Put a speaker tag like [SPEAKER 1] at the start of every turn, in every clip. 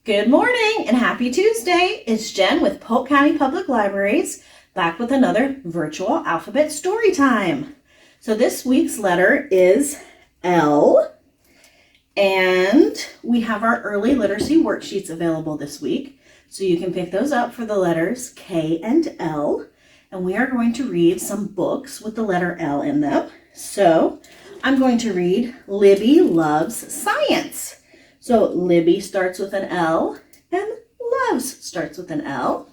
[SPEAKER 1] Good morning and happy Tuesday. It's Jen with Polk County Public Libraries, back with another virtual alphabet story time. So this week's letter is L, and we have our early literacy worksheets available this week. So you can pick those up for the letters K and L, and we are going to read some books with the letter L in them. So I'm going to read Libby Loves Science. So Libby starts with an L and loves starts with an L.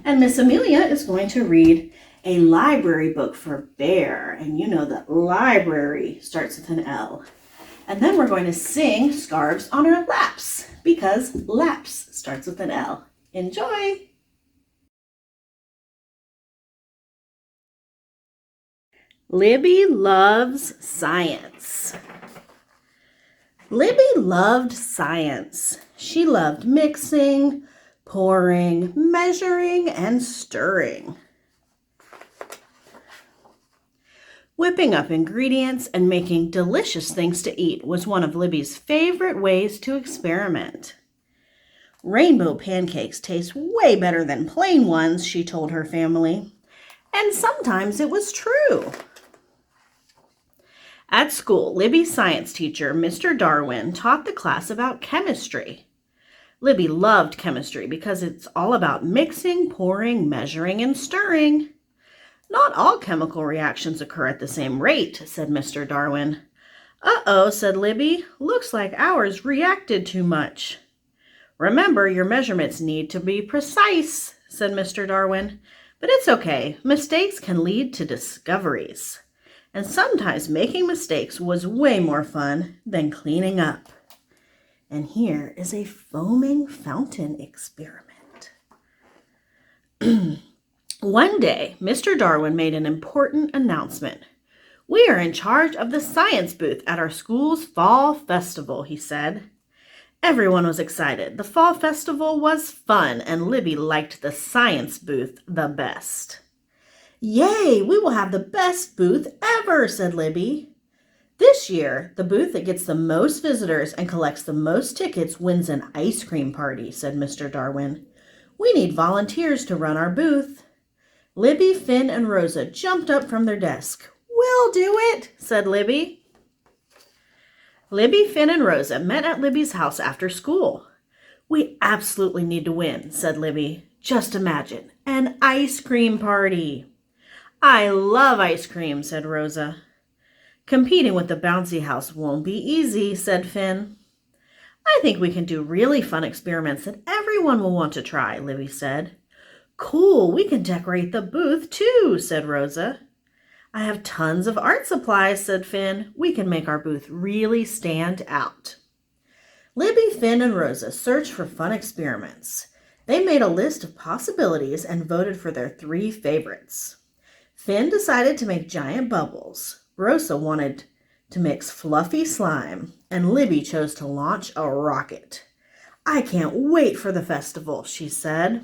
[SPEAKER 1] And Miss Amelia is going to read a library book for Bear. And you know that library starts with an L. And then we're going to sing Scarves on Our Laps because laps starts with an L. Enjoy! Libby loves science. Libby loved science. She loved mixing, pouring, measuring, and stirring. Whipping up ingredients and making delicious things to eat was one of Libby's favorite ways to experiment. Rainbow pancakes taste way better than plain ones, she told her family. And sometimes it was true. At school, Libby's science teacher, Mr. Darwin, taught the class about chemistry. Libby loved chemistry because it's all about mixing, pouring, measuring, and stirring. Not all chemical reactions occur at the same rate, said Mr. Darwin. Uh-oh, said Libby. Looks like ours reacted too much. Remember, your measurements need to be precise, said Mr. Darwin. But it's okay. Mistakes can lead to discoveries. And sometimes making mistakes was way more fun than cleaning up. And here is a foaming fountain experiment. One day, Mr. Darwin made an important announcement. We are in charge of the science booth at our school's fall festival, he said. Everyone was excited. The fall festival was fun, and Libby liked the science booth the best. Yay, we will have the best booth ever, said Libby. This year, the booth that gets the most visitors and collects the most tickets wins an ice cream party, said Mr. Darwin. We need volunteers to run our booth. Libby, Finn, and Rosa jumped up from their desk. We'll do it, said Libby. Libby, Finn, and Rosa met at Libby's house after school. We absolutely need to win, said Libby. Just imagine, an ice cream party. I love ice cream, said Rosa. Competing with the bouncy house won't be easy, said Finn. I think we can do really fun experiments that everyone will want to try, Libby said. Cool, we can decorate the booth too, said Rosa. I have tons of art supplies, said Finn. We can make our booth really stand out. Libby, Finn, and Rosa searched for fun experiments. They made a list of possibilities and voted for their 3 favorites. Finn decided to make giant bubbles. Rosa wanted to mix fluffy slime, and Libby chose to launch a rocket. I can't wait for the festival, she said.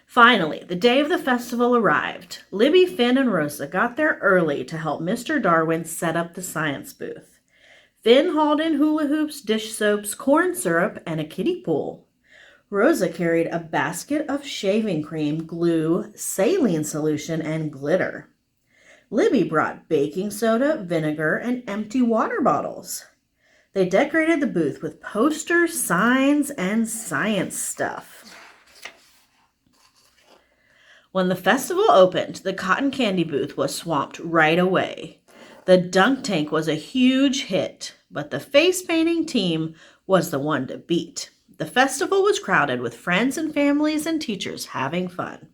[SPEAKER 1] Finally, the day of the festival arrived. Libby, Finn, and Rosa got there early to help Mr. Darwin set up the science booth. Finn hauled in hula hoops, dish soaps, corn syrup, and a kiddie pool. Rosa carried a basket of shaving cream, glue, saline solution, and glitter. Libby brought baking soda, vinegar, and empty water bottles. They decorated the booth with posters, signs, and science stuff. When the festival opened, the cotton candy booth was swamped right away. The dunk tank was a huge hit, but the face painting team was the one to beat. The festival was crowded with friends and families and teachers having fun.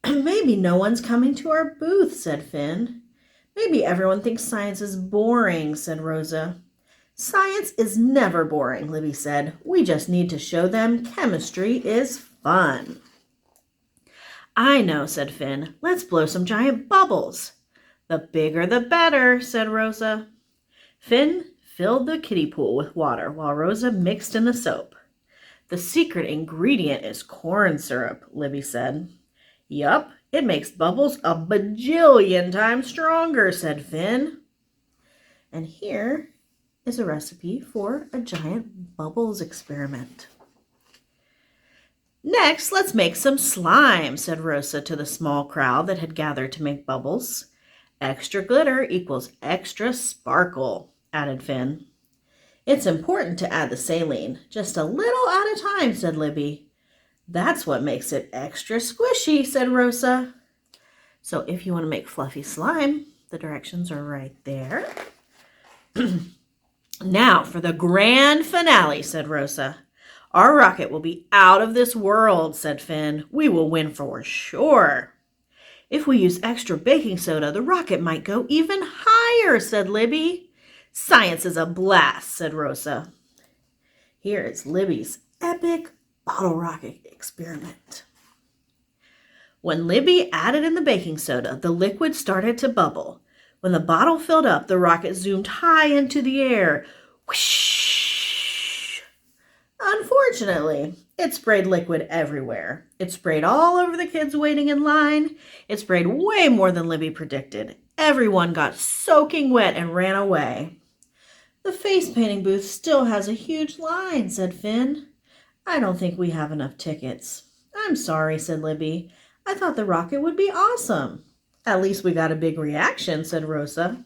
[SPEAKER 1] Maybe no one's coming to our booth, said Finn. Maybe everyone thinks science is boring, said Rosa. Science is never boring, Libby said. We just need to show them chemistry is fun. I know, said Finn. Let's blow some giant bubbles. The bigger the better, said Rosa. Finn filled the kiddie pool with water while Rosa mixed in the soap. The secret ingredient is corn syrup, Libby said. Yup, it makes bubbles a bajillion times stronger, said Finn. And here is a recipe for a giant bubbles experiment. Next, let's make some slime, said Rosa to the small crowd that had gathered to make bubbles. Extra glitter equals extra sparkle, added Finn. It's important to add the saline, just a little at a time, said Libby. That's what makes it extra squishy, said Rosa. So if you want to make fluffy slime, the directions are right there. Now for the grand finale, said Rosa. Our rocket will be out of this world, said Finn. We will win for sure. If we use extra baking soda, the rocket might go even higher, said Libby. Science is a blast, said Rosa. Here is Libby's epic bottle rocket experiment. When Libby added in the baking soda, the liquid started to bubble. When the bottle filled up, the rocket zoomed high into the air. Whoosh! Unfortunately, it sprayed liquid everywhere. It sprayed all over the kids waiting in line. It sprayed way more than Libby predicted. Everyone got soaking wet and ran away. The face painting booth still has a huge line, said Finn. I don't think we have enough tickets. I'm sorry, said Libby. I thought the rocket would be awesome. At least we got a big reaction, said Rosa.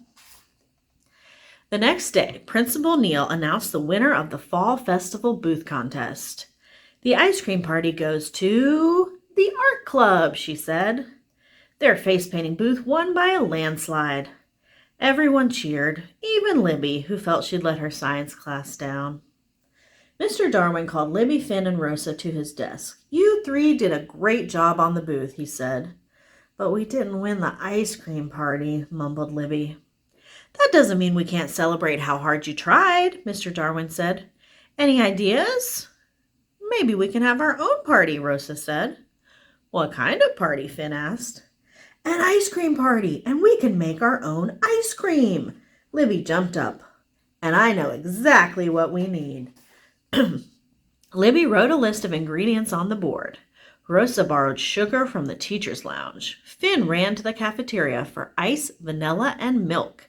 [SPEAKER 1] The next day, Principal Neal announced the winner of the Fall Festival Booth Contest. The ice cream party goes to the Art Club, she said. Their face painting booth won by a landslide. Everyone cheered, even Libby, who felt she'd let her science class down. Mr. Darwin called Libby, Finn, and Rosa to his desk. You three did a great job on the booth, he said. But we didn't win the ice cream party, mumbled Libby. That doesn't mean we can't celebrate how hard you tried, Mr. Darwin said. Any ideas? Maybe we can have our own party, Rosa said. What kind of party? Finn asked. An ice cream party, and we can make our own ice cream. Libby jumped up. And I know exactly what we need. Libby wrote a list of ingredients on the board. Rosa borrowed sugar from the teacher's lounge. Finn ran to the cafeteria for ice, vanilla, and milk.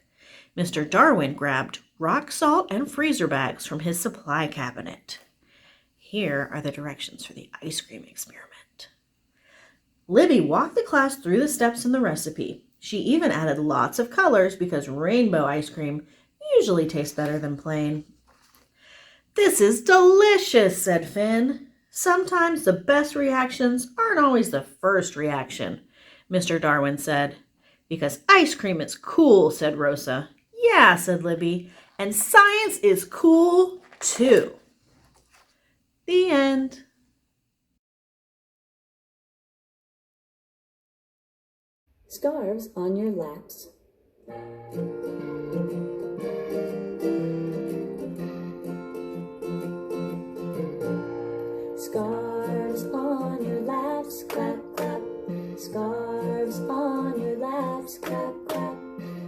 [SPEAKER 1] Mr. Darwin grabbed rock salt and freezer bags from his supply cabinet. Here are the directions for the ice cream experiment. Libby walked the class through the steps in the recipe. She even added lots of colors because rainbow ice cream usually tastes better than plain. This is delicious, said Finn. Sometimes the best reactions aren't always the first reaction, Mr. Darwin said. Because ice cream is cool, said Rosa. Yeah, said Libby. And science is cool, too. The end.
[SPEAKER 2] Scarves on your laps. Scarves on your laps, clap, clap. Scarves on your laps, clap, clap.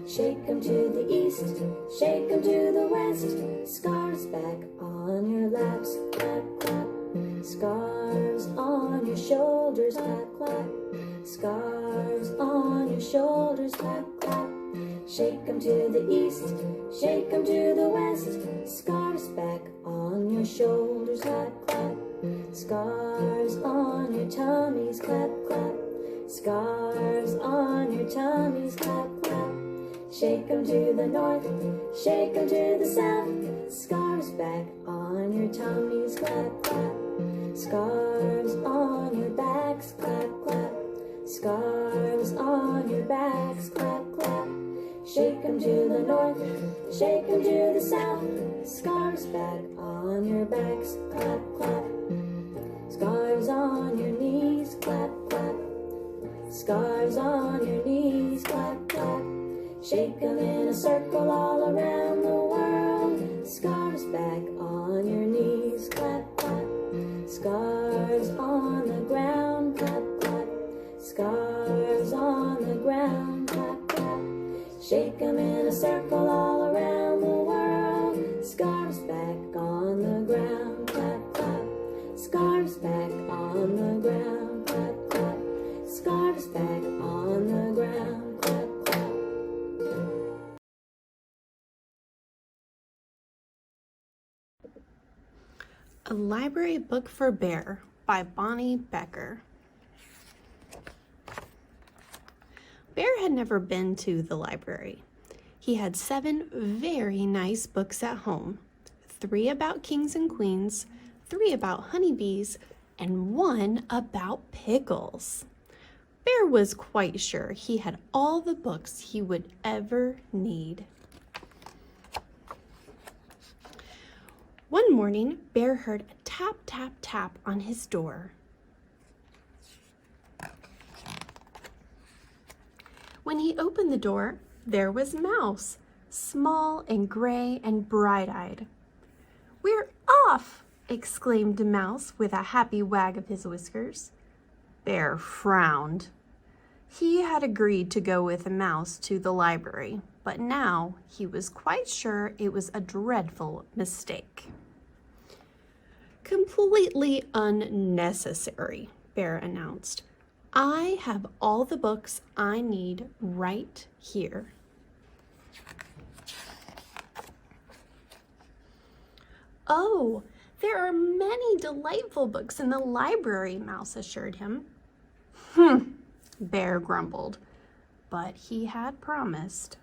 [SPEAKER 2] Shake 'em to the east, shake 'em to the west. Scarves back on your laps, clap, clap. Scarves on your shoulders, clap, clap. Scarves on your shoulders, clap, clap. Shake 'em to the east, shake 'em to the west. Scarves back on your shoulders, clap, clap. Scarves on your tummies, clap, clap. Scarves on your tummies, clap, clap. Shake 'em to the north, shake 'em to the south. Scarves back on your tummies, clap, clap. Scarves on your backs, clap, clap. Scarves on your backs, clap, clap. Shake 'em to the north, shake 'em to the south. Scarves back on your backs, clap, clap. Scarves on your knees, clap, clap. Scarves on your knees, clap, clap. Shake 'em in a circle all around the world. Scarves back on your knees, clap, clap. Scarves on the ground, clap, clap. Scarves on the ground, clap, clap. Shake 'em in a circle all around the world. Scarves back on the ground, clap, clap. Scarves back on the ground, clap, clap. Scarves back on the ground.
[SPEAKER 3] A Library Book for Bear by Bonnie Becker. Bear had never been to the library. He had 7 very nice books at home, 3 about kings and queens, 3 about honeybees, and 1 about pickles. Bear was quite sure he had all the books he would ever need. One morning, Bear heard a tap, tap, tap on his door. When he opened the door, there was Mouse, small and gray and bright-eyed. "We're off!" exclaimed Mouse with a happy wag of his whiskers. Bear frowned. He had agreed to go with Mouse to the library, but now he was quite sure it was a dreadful mistake. "Completely unnecessary," Bear announced. "I have all the books I need right here." "Oh, there are many delightful books in the library," Mouse assured him. Bear grumbled, but he had promised.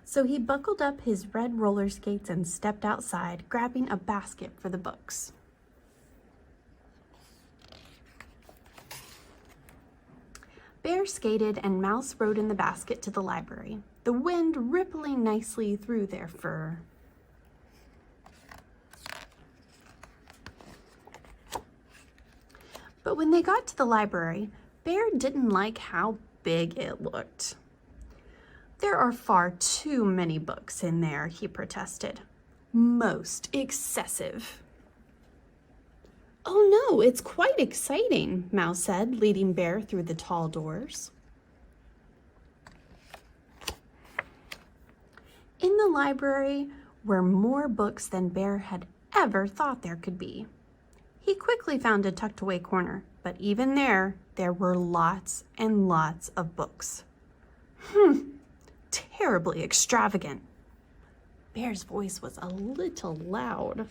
[SPEAKER 3] So he buckled up his red roller skates and stepped outside, grabbing a basket for the books. Bear skated and Mouse rode in the basket to the library, the wind rippling nicely through their fur. But when they got to the library, Bear didn't like how big it looked. "There are far too many books in there," he protested. "Most excessive." "Oh no, it's quite exciting," Mouse said, leading Bear through the tall doors. In the library were more books than Bear had ever thought there could be. He quickly found a tucked-away corner, but even there were lots and lots of books. Terribly extravagant. Bear's voice was a little loud.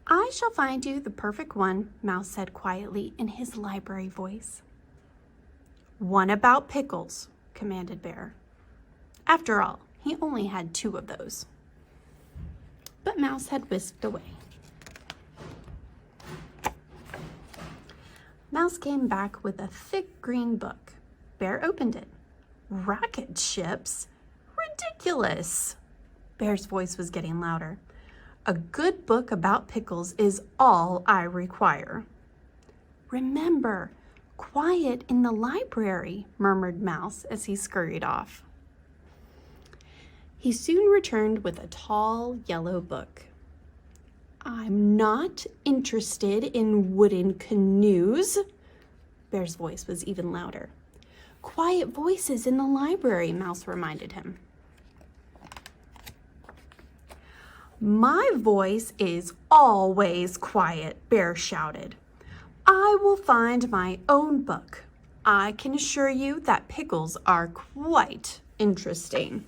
[SPEAKER 3] "I shall find you the perfect one," Mouse said quietly in his library voice. "One about pickles," commanded Bear. After all, he only had 2 of those. But Mouse had whisked away. Mouse came back with a thick green book. Bear opened it. "Rocket ships? Ridiculous!" Bear's voice was getting louder. "A good book about pickles is all I require." "Remember, quiet in the library," murmured Mouse as he scurried off. He soon returned with a tall yellow book. "I'm not interested in wooden canoes." Bear's voice was even louder. "Quiet voices in the library," Mouse reminded him. "My voice is always quiet," Bear shouted. "I will find my own book. I can assure you that pickles are quite interesting."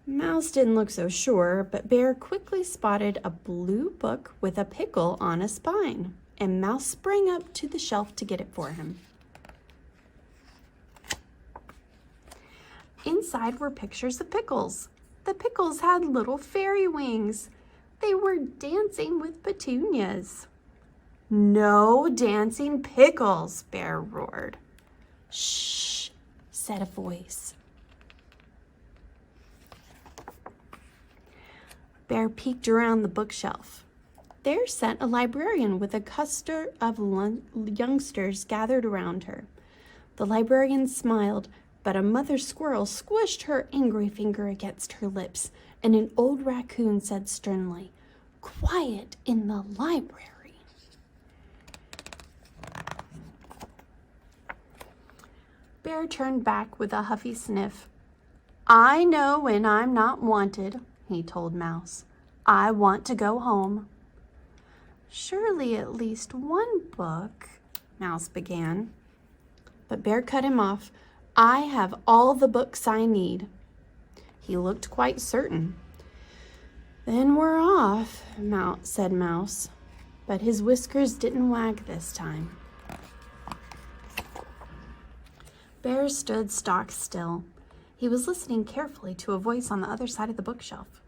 [SPEAKER 3] Mouse didn't look so sure, but Bear quickly spotted a blue book with a pickle on a spine, and Mouse sprang up to the shelf to get it for him. Inside were pictures of pickles. The pickles had little fairy wings. They were dancing with petunias. "No dancing pickles," Bear roared. "Shh," said a voice. Bear peeked around the bookshelf. There sat a librarian with a cluster of youngsters gathered around her. The librarian smiled, but a mother squirrel squished her angry finger against her lips, and an old raccoon said sternly, "Quiet in the library." Bear turned back with a huffy sniff. "I know when I'm not wanted," he told Mouse. "I want to go home." "Surely at least one book," Mouse began. But Bear cut him off. "I have all the books I need." He looked quite certain. "Then we're off," said Mouse, but his whiskers didn't wag this time. Bear stood stock still. He was listening carefully to a voice on the other side of the bookshelf.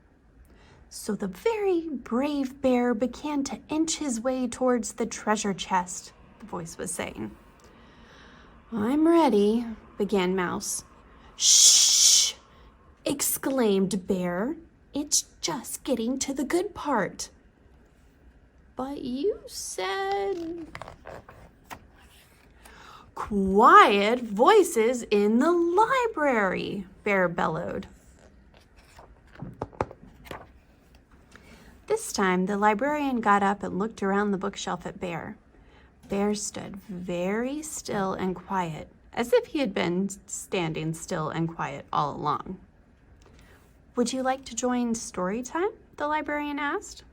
[SPEAKER 3] "So the very brave bear began to inch his way towards the treasure chest," the voice was saying. "I'm ready," began Mouse. "Shh!" exclaimed Bear. "It's just getting to the good part." "But you said..." "Quiet voices in the library," Bear bellowed. This time, the librarian got up and looked around the bookshelf at Bear. Bear stood very still and quiet, as if he had been standing still and quiet all along. "Would you like to join Storytime?" the librarian asked.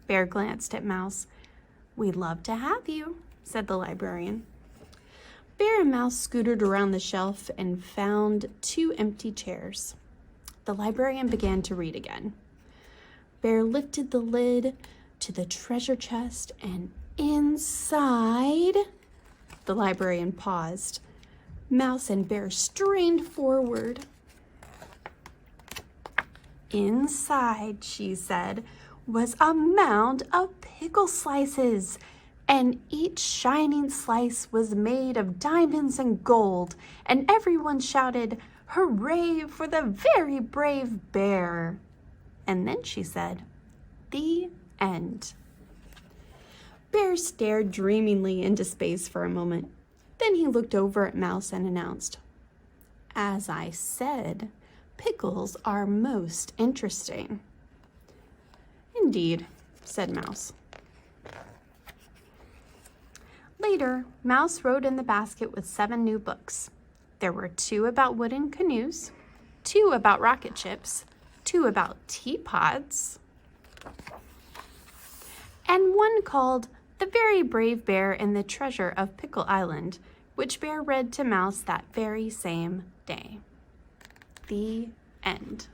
[SPEAKER 3] Bear glanced at Mouse. "We'd love to have you," said the librarian. Bear and Mouse scooted around the shelf and found 2 empty chairs. The librarian began to read again. Bear lifted the lid to the treasure chest, and inside... The librarian paused. Mouse and Bear strained forward. "Inside," she said, "was a mound of pickle slices, and each shining slice was made of diamonds and gold, and everyone shouted, 'Hooray for the very brave bear!'" And then she said, "The end." Bear stared dreamingly into space for a moment. Then he looked over at Mouse and announced, "As I said, pickles are most interesting." "Indeed," said Mouse. Later, Mouse rode in the basket with 7 new books. There were 2 about wooden canoes, 2 about rocket ships, 2 about teapots, and 1 called The Very Brave Bear and the Treasure of Pickle Island, which Bear read to Mouse that very same day. The end.